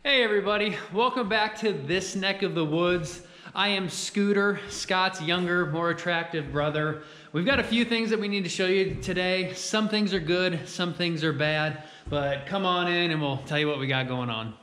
Hey everybody, welcome back to this neck of the woods. I am Scooter, Scott's younger, more attractive brother. We've got a few things that we need to show you today. Some things are good, some things are bad, but come on in and we'll tell you what we got going on.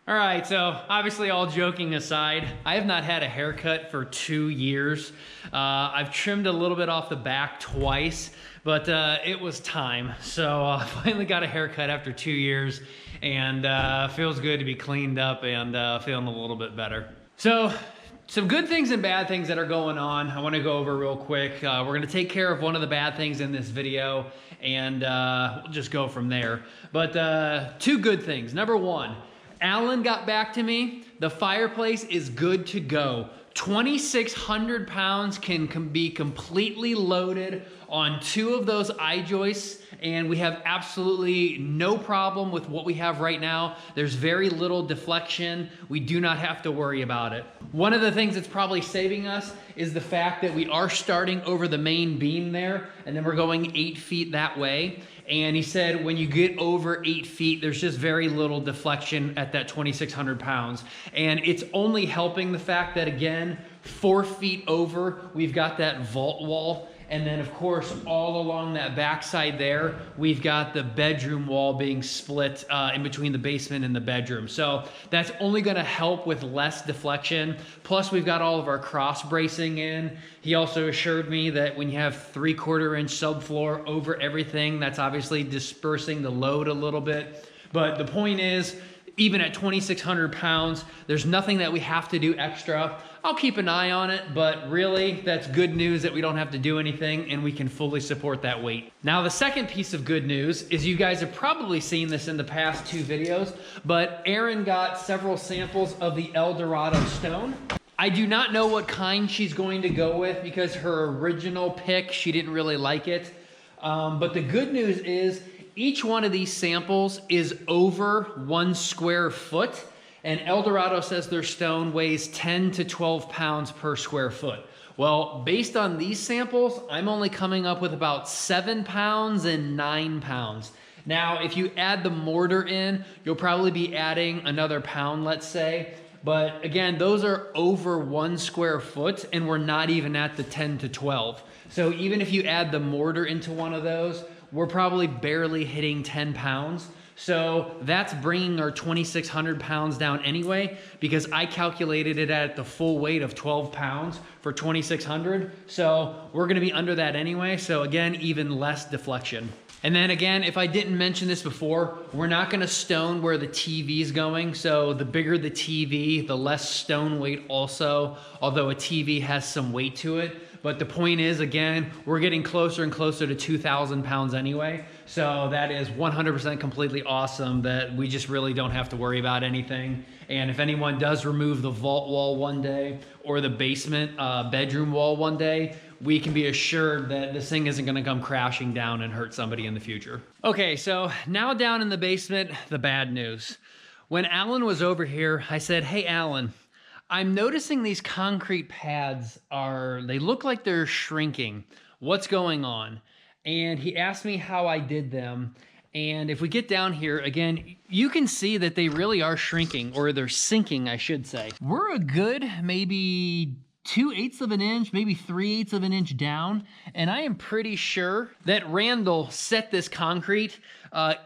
All right, so obviously all joking aside, I have not had a haircut for 2 years. I've trimmed a little bit off the back twice, but it was time. So I finally got a haircut after 2 years and feels good to be cleaned up and feeling a little bit better. So some good things and bad things that are going on I want to go over real quick. We're going to take care of one of the bad things in this video and we'll just go from there. But two good things. Number one, Alan got back to me. The Fireplace is good to go. 2,600 pounds can be completely loaded on 2 of those I-joists, and we have absolutely no problem with what we have right now. There's very little deflection. We do not have to worry about it. One of the things that's probably saving us is the fact that we are starting over the main beam there, and then we're going 8 feet that way. And he said when you get over 8 feet, there's just very little deflection at that 2,600 pounds. And it's only helping the fact that, again, 4 feet over, we've got that vault wall. And then, of course, all along that backside there, we've got the bedroom wall being split in between the basement and the bedroom. So that's only gonna help with less deflection. Plus, we've got all of our cross bracing in. He also assured me that when you have 3/4 inch subfloor over everything, that's obviously dispersing the load a little bit. But the point is, even at 2,600 pounds, there's nothing that we have to do extra. I'll keep an eye on it, but really, that's good news that we don't have to do anything and we can fully support that weight. Now, the second piece of good news is you guys have probably seen this in the past 2 videos, but Erin got several samples of the Eldorado stone. I do not know what kind she's going to go with because her original pick, she didn't really like it. But the good news is each one of these samples is over 1 square foot. And Eldorado says their stone weighs 10 to 12 pounds per square foot. Well, based on these samples, I'm only coming up with about 7 pounds and 9 pounds. Now, if you add the mortar in, you'll probably be adding another pound, let's say. But again, those are over 1 square foot and we're not even at the 10 to 12. So even if you add the mortar into one of those, we're probably barely hitting 10 pounds. So that's bringing our 2,600 pounds down anyway, because I calculated it at the full weight of 12 pounds for 2,600. So we're gonna be under that anyway. So again, even less deflection. And then again, if I didn't mention this before, we're not gonna stone where the TV is going. So the bigger the TV, the less stone weight also, although a TV has some weight to it. But the point is, again, we're getting closer and closer to 2,000 pounds anyway. So that is 100% completely awesome that we just really don't have to worry about anything. And if anyone does remove the vault wall one day or the basement bedroom wall one day, we can be assured that this thing isn't gonna come crashing down and hurt somebody in the future. Okay, so now down in the basement, the bad news. When Alan was over here, I said, hey, Alan, I'm noticing these concrete pads they look like they're shrinking. What's going on? And he asked me how I did them. And if we get down here, again, you can see that they really are shrinking, or they're sinking, I should say. We're a good maybe 2/8 of an inch, maybe 3/8 of an inch down. And I am pretty sure that Randall set this concrete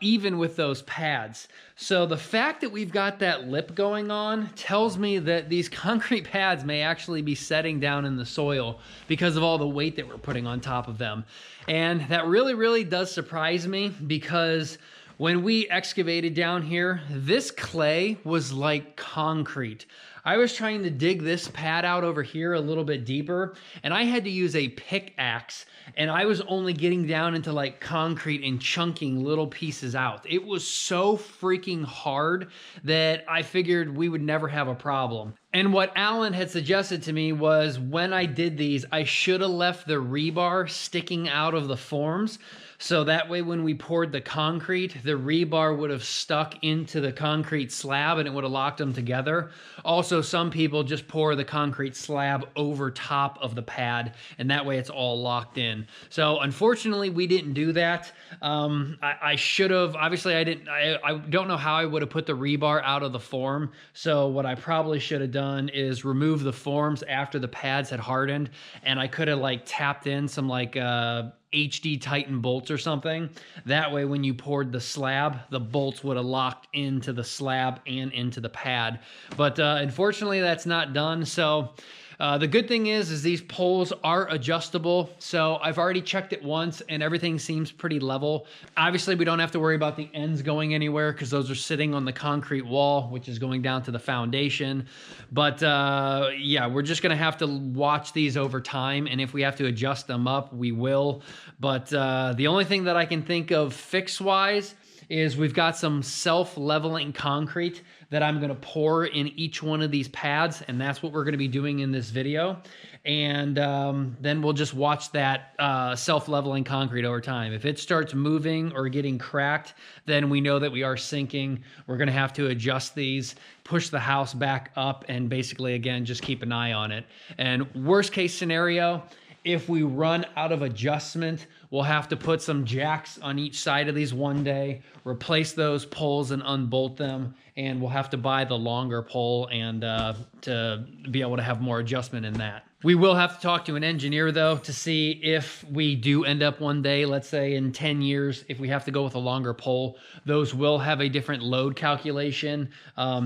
even with those pads. So the fact that we've got that lip going on tells me that these concrete pads may actually be setting down in the soil because of all the weight that we're putting on top of them. And that really, really does surprise me, because when we excavated down here, this clay was like concrete. I was trying to dig this pad out over here a little bit deeper, and I had to use a pickaxe, and I was only getting down into like concrete and chunking little pieces out. It was so freaking hard that I figured we would never have a problem. And what Alan had suggested to me was when I did these, I should have left the rebar sticking out of the forms. So that way when we poured the concrete, the rebar would have stuck into the concrete slab and it would have locked them together. Also, some people just pour the concrete slab over top of the pad and that way it's all locked in. So unfortunately, we didn't do that. I should have, obviously I don't know how I would have put the rebar out of the form. So what I probably should have done is remove the forms after the pads had hardened, and I could have like tapped in some like HD Titan bolts or something. That way when you poured the slab, the bolts would have locked into the slab and into the pad. But unfortunately that's not done. So the good thing is these poles are adjustable. So I've already checked it once and everything seems pretty level. Obviously we don't have to worry about the ends going anywhere because those are sitting on the concrete wall, which is going down to the foundation. But yeah, we're just gonna have to watch these over time. And if we have to adjust them up, we will. But the only thing that I can think of fix-wise is we've got some self-leveling concrete that I'm gonna pour in each one of these pads, and that's what we're gonna be doing in this video. And then we'll just watch that self-leveling concrete over time. If it starts moving or getting cracked, then we know that we are sinking. We're gonna have to adjust these, push the house back up, and basically, again, just keep an eye on it. And worst case scenario, if we run out of adjustment, we'll have to put some jacks on each side of these one day, replace those poles and unbolt them, and we'll have to buy the longer pole and to be able to have more adjustment in that. We will have to talk to an engineer though to see if we do end up one day, let's say in 10 years, if we have to go with a longer pole, those will have a different load calculation.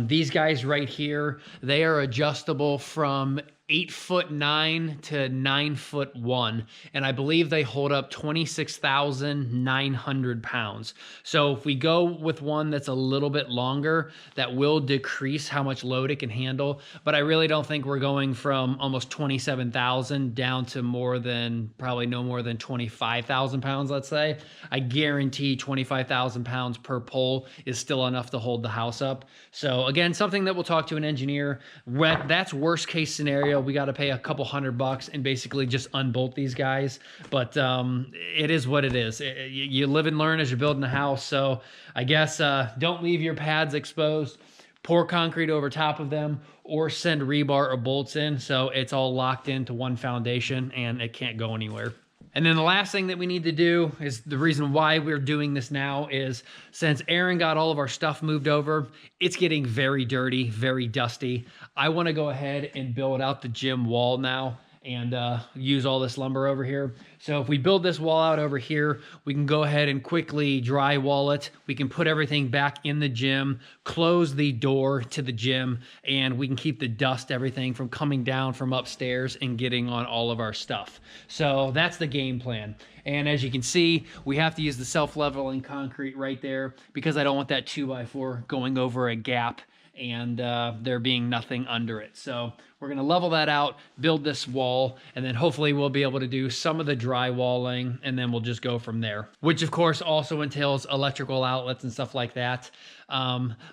These guys right here, they are adjustable from 8'9" to 9'1", and I believe they hold up 26,900 pounds. So if we go with one that's a little bit longer, that will decrease how much load it can handle. But I really don't think we're going from almost 27,000 down to more than, probably no more than 25,000 pounds, let's say. I guarantee 25,000 pounds per pole is still enough to hold the house up. So again, something that we'll talk to an engineer. That's worst case scenario. We got to pay a couple $100 and basically just unbolt these guys. But it is what it is. You live and learn as you're building a house. So I guess don't leave your pads exposed. Pour concrete over top of them or send rebar or bolts in so it's all locked into one foundation and it can't go anywhere. And then the last thing that we need to do is the reason why we're doing this now is since Aaron got all of our stuff moved over, it's getting very dirty, very dusty. I want to go ahead and build out the gym wall now and use all this lumber over here. So if we build this wall out over here, we can go ahead and quickly drywall it. We can put everything back in the gym, close the door to the gym, and we can keep the dust, everything from coming down from upstairs and getting on all of our stuff. So that's the game plan. And as you can see, we have to use the self-leveling concrete right there because I don't want that 2x4 going over a gap and there being nothing under it. So we're gonna level that out, build this wall, and then hopefully we'll be able to do some of the drywalling, and then we'll just go from there. Which of course also entails electrical outlets and stuff like that.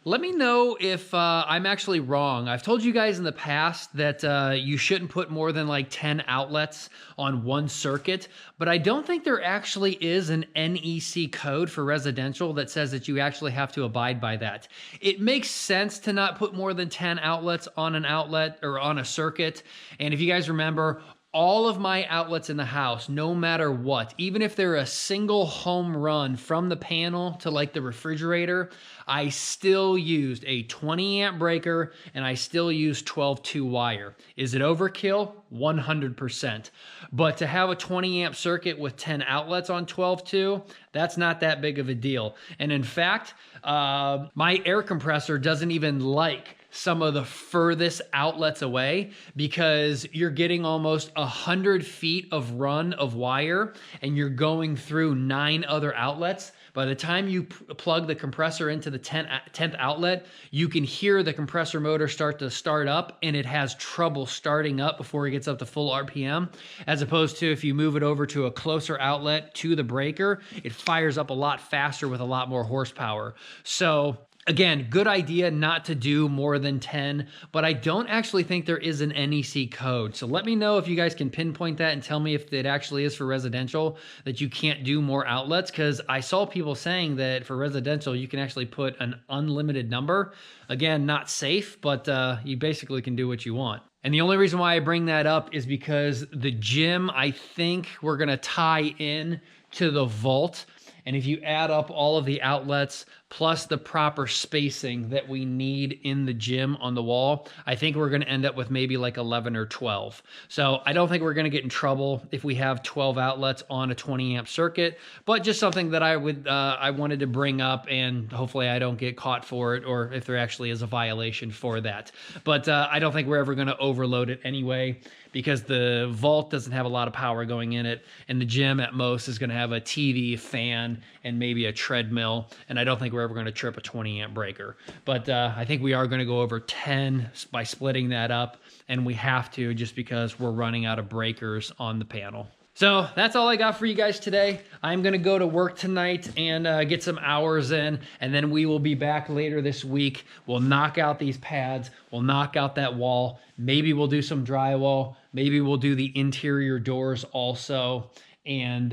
Let me know if I'm actually wrong. I've told you guys in the past that you shouldn't put more than like 10 outlets on one circuit, but I don't think there actually is an NEC code for residential that says that you actually have to abide by that. It makes sense to not put more than 10 outlets on an outlet or on a circuit. And if you guys remember, all of my outlets in the house, no matter what, even if they're a single home run from the panel to like the refrigerator, I still used a 20 amp breaker and I still use 12-2 wire. Is it overkill? 100%. But to have a 20 amp circuit with 10 outlets on 12-2, that's not that big of a deal. And in fact, my air compressor doesn't even like some of the furthest outlets away because you're getting almost 100 feet of run of wire and you're going through 9 other outlets. By the time you plug the compressor into the 10th outlet, you can hear the compressor motor start up and it has trouble starting up before it gets up to full RPM. As opposed to if you move it over to a closer outlet to the breaker, it fires up a lot faster with a lot more horsepower. So Again, good idea not to do more than 10, but I don't actually think there is an NEC code. So let me know if you guys can pinpoint that and tell me if it actually is for residential, that you can't do more outlets, because I saw people saying that for residential, you can actually put an unlimited number. Again, not safe, but you basically can do what you want. And the only reason why I bring that up is because the gym, I think we're gonna tie in to the vault. And if you add up all of the outlets plus the proper spacing that we need in the gym on the wall, I think we're going to end up with maybe like 11 or 12. So I don't think we're going to get in trouble if we have 12 outlets on a 20 amp circuit, but just something that I wanted to bring up, and hopefully I don't get caught for it, or if there actually is a violation for that. But I don't think we're ever going to overload it anyway, because the vault doesn't have a lot of power going in it, and the gym at most is going to have a TV, fan, and maybe a treadmill, and I don't think we're ever going to trip a 20 amp breaker. But I think we are going to go over 10 by splitting that up, and we have to, just because we're running out of breakers on the panel. So that's all I got for you guys today. I'm going to go to work tonight and get some hours in, and then we will be back later this week. We'll knock out these pads. We'll knock out that wall. Maybe we'll do some drywall. Maybe we'll do the interior doors also. And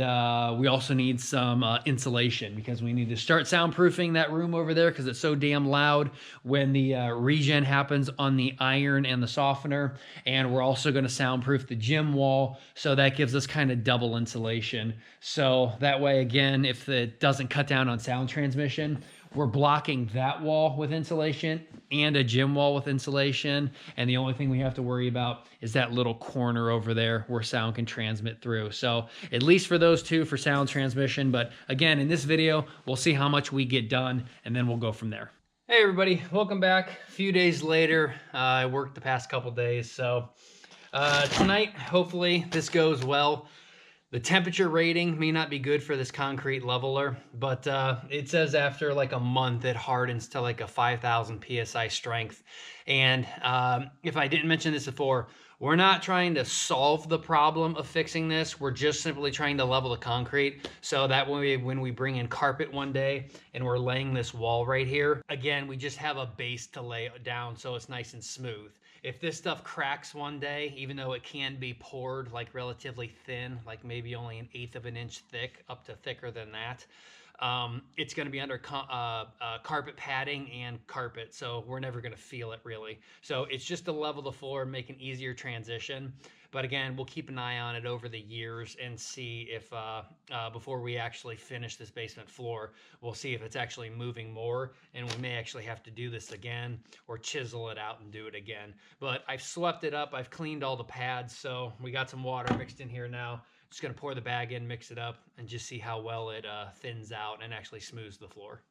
we also need some insulation, because we need to start soundproofing that room over there, because it's so damn loud when the regen happens on the iron and the softener. And we're also going to soundproof the gym wall, so that gives us kind of double insulation. So that way, again, if it doesn't cut down on sound transmission, we're blocking that wall with insulation and a gym wall with insulation. And the only thing we have to worry about is that little corner over there where sound can transmit through. So at least for those two for sound transmission. But again, in this video, we'll see how much we get done, and then we'll go from there. Hey everybody, welcome back. A few days later, I worked the past couple days. So tonight, hopefully this goes well. The temperature rating may not be good for this concrete leveler, but it says after like a month it hardens to like a 5,000 PSI strength. And if I didn't mention this before, we're not trying to solve the problem of fixing this. We're just simply trying to level the concrete, so that way when we bring in carpet one day and we're laying this wall right here, again, we just have a base to lay down so it's nice and smooth. If this stuff cracks one day, even though it can be poured like relatively thin, like maybe only 1/8 of an inch thick, up to thicker than that, it's going to be under carpet padding and carpet, so we're never going to feel it really. So it's just to level the floor and make an easier transition. But again, we'll keep an eye on it over the years and see if before we actually finish this basement floor, we'll see if it's actually moving more, and we may actually have to do this again or chisel it out and do it again. But I've swept it up. I've cleaned all the pads, so we got some water mixed in here now. Just going to pour the bag in, mix it up, and just see how well it thins out and actually smooths the floor.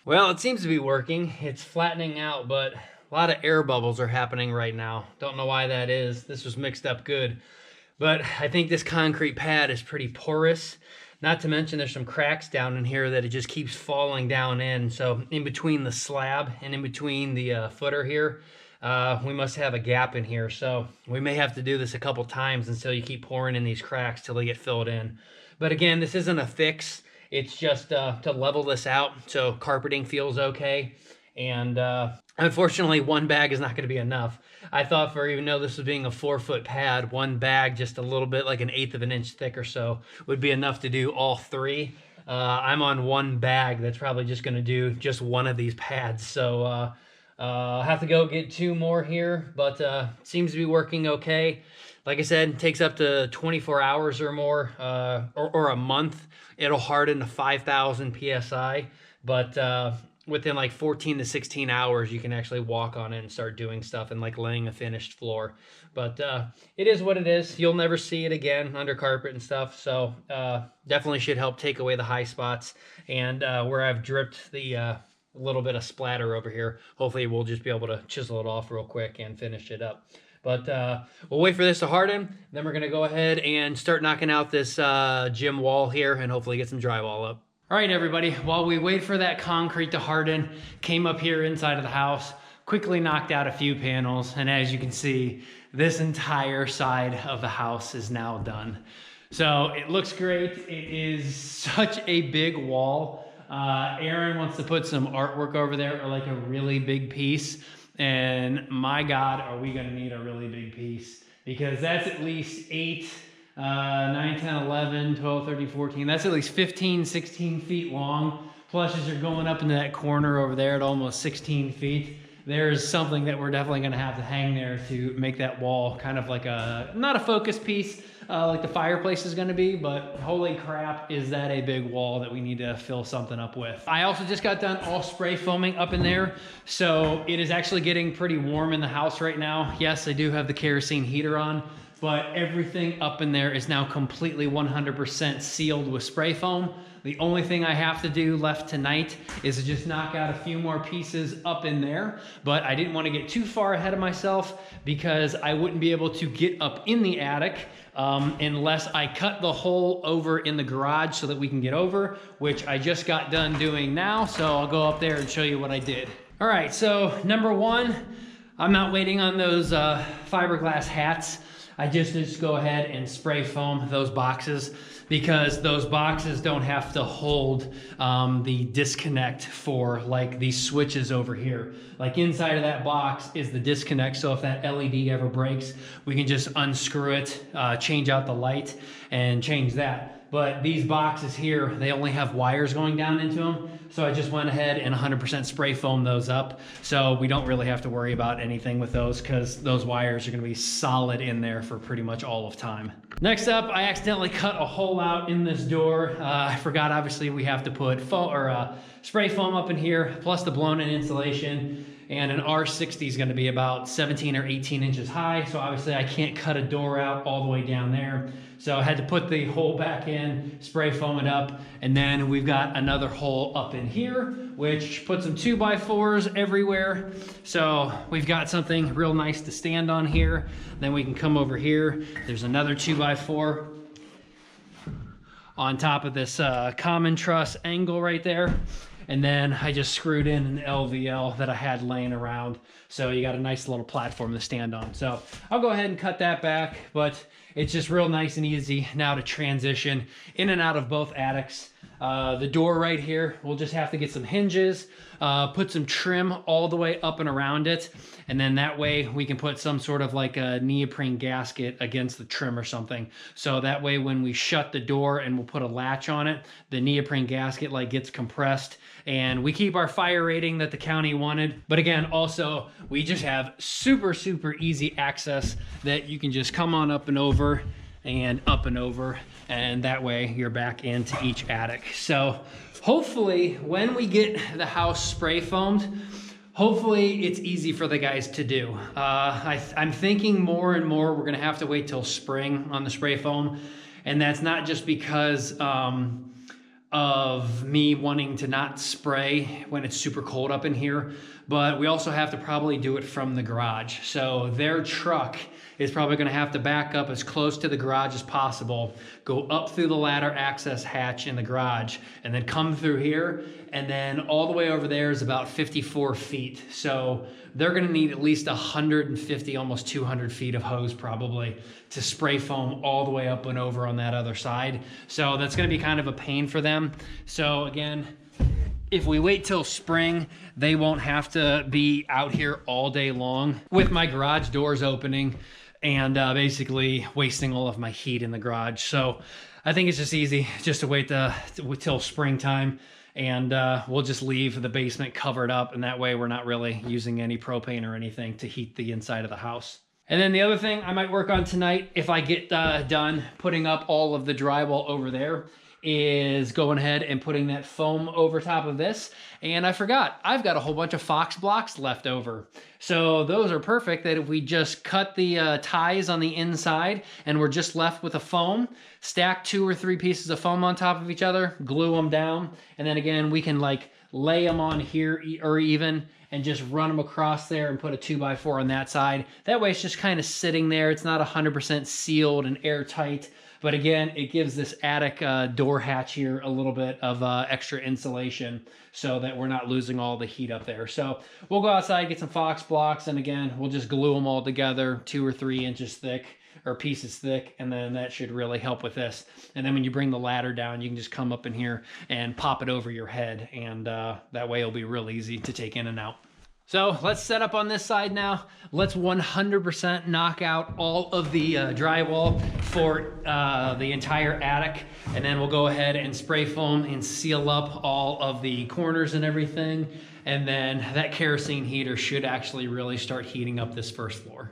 Well, it seems to be working. It's flattening out, but a lot of air bubbles are happening right now. Don't know why that is. This was mixed up good. But I think this concrete pad is pretty porous. Not to mention there's some cracks down in here that it just keeps falling down in. So in between the slab and in between the footer here, we must have a gap in here. So we may have to do this a couple times until you keep pouring in these cracks till they get filled in. But again, this isn't a fix. It's just to level this out so carpeting feels okay. And unfortunately, one bag is not going to be enough. I thought for, even though this was being a 4-foot pad, one bag just a little bit like 1/8 of an inch thick or so would be enough to do all 3. I'm on one bag that's probably just going to do just one of these pads. So I'll have to go get 2 more here, but seems to be working okay. Like I said, it takes up to 24 hours or more, or a month. It'll harden to 5,000 PSI, but within like 14 to 16 hours, you can actually walk on it and start doing stuff and like laying a finished floor. But it is what it is. You'll never see it again under carpet and stuff. So definitely should help take away the high spots. And where I've dripped the little bit of splatter over here, hopefully we'll just be able to chisel it off real quick and finish it up. But we'll wait for this to harden. Then we're going to go ahead and start knocking out this gym wall here and hopefully get some drywall up. All right, everybody, while we wait for that concrete to harden, came up here inside of the house, quickly knocked out a few panels, and as you can see, this entire side of the house is now done. So it looks great. It is such a big wall. Aaron wants to put some artwork over there, or like a really big piece, and my God, are we gonna need a really big piece, because that's at least 8, 9, 10, 11, 12, 13, 14. That's at least 15, 16 feet long. Plus, as you're going up into that corner over there at almost 16 feet, there's something that we're definitely going to have to hang there to make that wall kind of like a, not a focus piece like the fireplace is going to be, but holy crap, is that a big wall that we need to fill something up with. I also just got done all spray foaming up in there, so it is actually getting pretty warm in the house right now. Yes, I do have the kerosene heater on, but everything up in there is now completely 100% sealed with spray foam. The only thing I have to do left tonight is to just knock out a few more pieces up in there, but I didn't want to get too far ahead of myself because I wouldn't be able to get up in the attic unless I cut the hole over in the garage so that we can get over, which I just got done doing now, so I'll go up there and show you what I did. All right, so number 1, I'm not waiting on those fiberglass hats. I just go ahead and spray foam those boxes because those boxes don't have to hold the disconnect for like these switches over here. Like inside of that box is the disconnect, so if that LED ever breaks, we can just unscrew it, change out the light, and change that. But these boxes here, they only have wires going down into them. So I just went ahead and 100% spray foam those up. So we don't really have to worry about anything with those because those wires are gonna be solid in there for pretty much all of time. Next up, I accidentally cut a hole out in this door. I forgot, obviously, we have to put spray foam up in here, plus the blown-in insulation. And an R60 is going to be about 17 or 18 inches high. So obviously I can't cut a door out all the way down there. So I had to put the hole back in, spray foam it up, and then we've got another hole up in here, which puts some 2x4s everywhere. So we've got something real nice to stand on here. Then we can come over here. There's another 2x4 on top of this common truss angle right there. And then I just screwed in an LVL that I had laying around. So you got a nice little platform to stand on. So I'll go ahead and cut that back, but it's just real nice and easy now to transition in and out of both attics. The door right here, we'll just have to get some hinges, put some trim all the way up and around it. And then that way we can put some sort of like a neoprene gasket against the trim or something. So that way when we shut the door and we'll put a latch on it, the neoprene gasket like gets compressed and we keep our fire rating that the county wanted. But again, also we just have super, super easy access that you can just come on up and over and up and over, and that way you're back into each attic. So hopefully when we get the house spray foamed, hopefully it's easy for the guys to do. I'm thinking more and more we're gonna have to wait till spring on the spray foam, and that's not just because of me wanting to not spray when it's super cold up in here, but we also have to probably do it from the garage. So their truck is probably gonna have to back up as close to the garage as possible, go up through the ladder access hatch in the garage, and then come through here, and then all the way over there is about 54 feet. So they're gonna need at least 150, almost 200 feet of hose probably to spray foam all the way up and over on that other side. So that's gonna be kind of a pain for them. So again, if we wait till spring, they won't have to be out here all day long with my garage doors opening and basically wasting all of my heat in the garage. So I think it's just easy just to wait till springtime, and we'll just leave the basement covered up, and that way we're not really using any propane or anything to heat the inside of the house. And then the other thing I might work on tonight, if I get done putting up all of the drywall over there, is going ahead and putting that foam over top of this. And I forgot, I've got a whole bunch of Fox blocks left over. So those are perfect that if we just cut the ties on the inside and we're just left with a foam, stack 2 or 3 pieces of foam on top of each other, glue them down, and then again, we can like lay them on here or even and just run them across there and put a 2x4 on that side. That way it's just kind of sitting there. It's not 100% sealed and airtight. But again, it gives this attic door hatch here a little bit of extra insulation so that we're not losing all the heat up there. So we'll go outside, get some Fox blocks, and again, we'll just glue them all together 2 or 3 inches thick, or pieces thick, and then that should really help with this. And then when you bring the ladder down, you can just come up in here and pop it over your head, and that way it'll be real easy to take in and out. So let's set up on this side now. Let's 100% knock out all of the drywall for the entire attic. And then we'll go ahead and spray foam and seal up all of the corners and everything. And then that kerosene heater should actually really start heating up this first floor.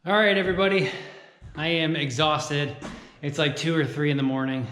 All right, everybody, I am exhausted. It's like 2 or 3 in the morning.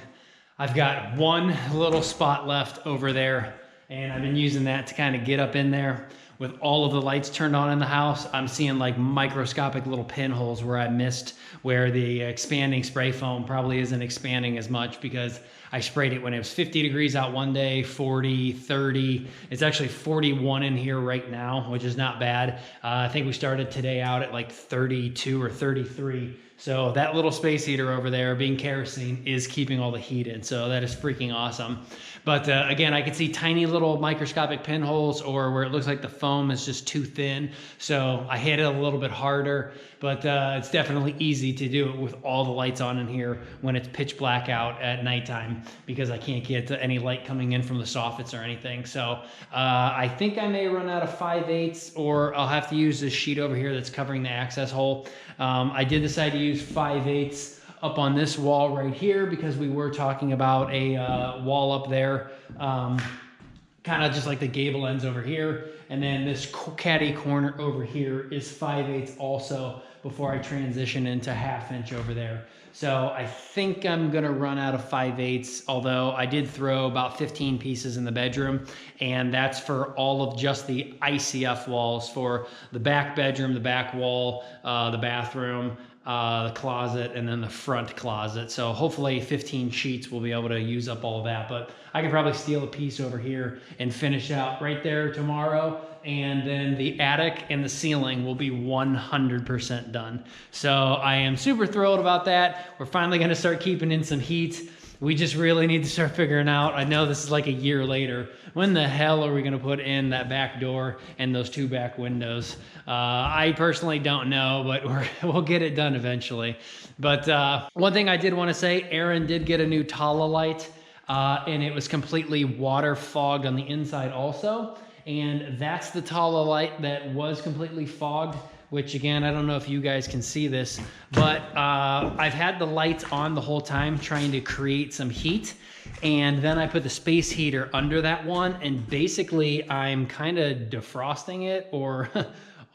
I've got one little spot left over there, and I've been using that to kind of get up in there. With all of the lights turned on in the house, I'm seeing like microscopic little pinholes where I missed, where the expanding spray foam probably isn't expanding as much because I sprayed it when it was 50 degrees out one day, 40, 30. It's actually 41 in here right now, which is not bad. I think we started today out at like 32 or 33. So that little space heater over there being kerosene is keeping all the heat in. So that is freaking awesome. But again, I can see tiny little microscopic pinholes or where it looks like the foam is just too thin. So I hit it a little bit harder, but it's definitely easy to do it with all the lights on in here when it's pitch black out at nighttime because I can't get any light coming in from the soffits or anything. So I think I may run out of 5/8 or I'll have to use this sheet over here that's covering the access hole. I did decide to use 5/8 up on this wall right here because we were talking about a wall up there, kind of just like the gable ends over here. And then this caddy corner over here is 5/8 also before I transition into 1/2 inch over there. So I think I'm gonna run out of 5/8, although I did throw about 15 pieces in the bedroom, and that's for all of just the ICF walls for the back bedroom, the back wall, the bathroom, the closet, and then the front closet. So hopefully 15 sheets will be able to use up all of that, but I could probably steal a piece over here and finish out right there tomorrow. And then the attic and the ceiling will be 100% done. So I am super thrilled about that. We're finally gonna start keeping in some heat. We just really need to start figuring out, I know this is like a year later, when the hell are we gonna put in that back door and those 2 back windows? I personally don't know, but we'll get it done eventually. But one thing I did wanna say, Aaron did get a new Tala light, and it was completely water fogged on the inside also. And that's the Tala light that was completely fogged, which again, I don't know if you guys can see this, but I've had the lights on the whole time trying to create some heat. And then I put the space heater under that one, and basically I'm kind of defrosting it, or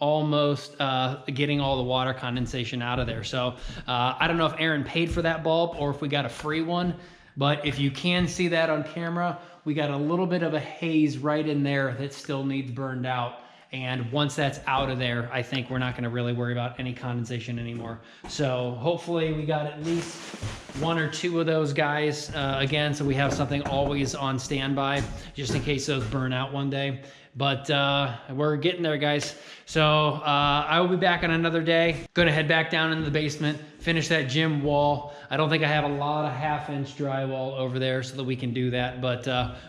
almost getting all the water condensation out of there. So I don't know if Aaron paid for that bulb or if we got a free one, but if you can see that on camera, we got a little bit of a haze right in there that still needs burned out. And once that's out of there, I think we're not gonna really worry about any condensation anymore. So hopefully we got at least 1 or 2 of those guys again, so we have something always on standby, just in case those burn out one day. But we're getting there, guys. So I will be back on another day. Gonna head back down into the basement, finish that gym wall. I don't think I have a lot of 1/2-inch drywall over there so that we can do that, but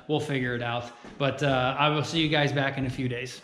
we'll figure it out. But I will see you guys back in a few days.